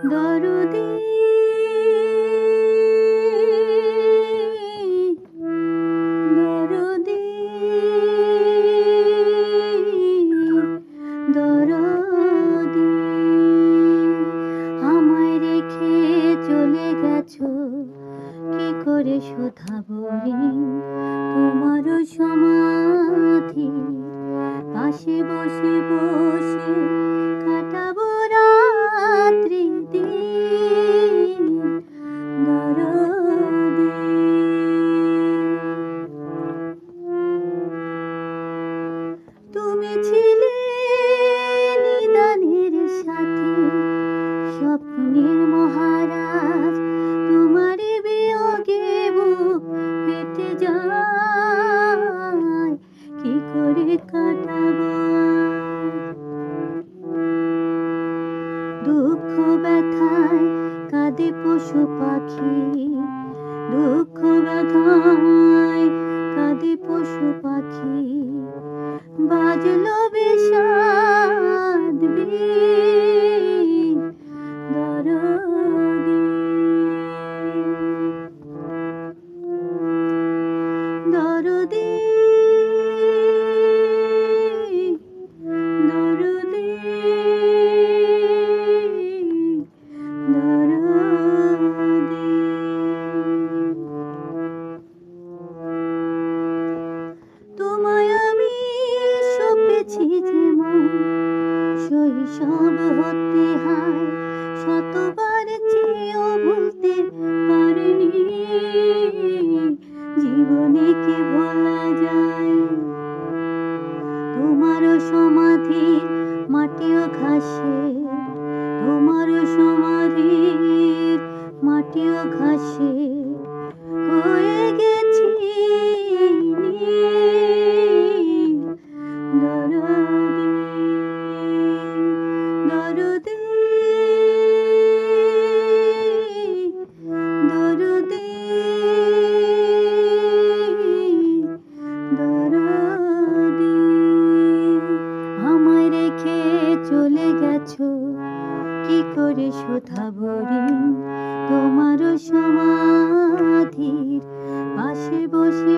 দরদি দরদি দরদি আমায় রেখে চলে গেছো, কি করে শোধাবো ঋণ তোমার সমাধি পাশে বসে বসে কাটাবো রাত্রি দিন। দরদি তুমি ছিলে নিদানের সাথে, স্বপ্নের মহারাজ, তোমার বিয়োগে বুক ফেটে যায়, কি করে কাটাবো দুঃখ ব্যথায় কাঁদে পশু পাখি, দুঃখ ব্যথায় কাঁদে পশু পাখি, বাজলো বিষাদ বীণ। দরদি দরদি দরদি দরদি তোমায় আমি সপেছি যেমন শৈশব হতে হায়, শতবার চেয়েও ভুলতে পারিনি, জীবনে কি ভোলা যায় তোমার সমাধির মাটিও ঘাসে, তোমার সমাধির মাটিও ঘাসে হয়ে গেছি নীল। দরদি দরদি দরদি দরদি আমায় রেখে চলে গেছো, কি করে শোধাবো ঋণ তোমার সমাধির পাশে বসে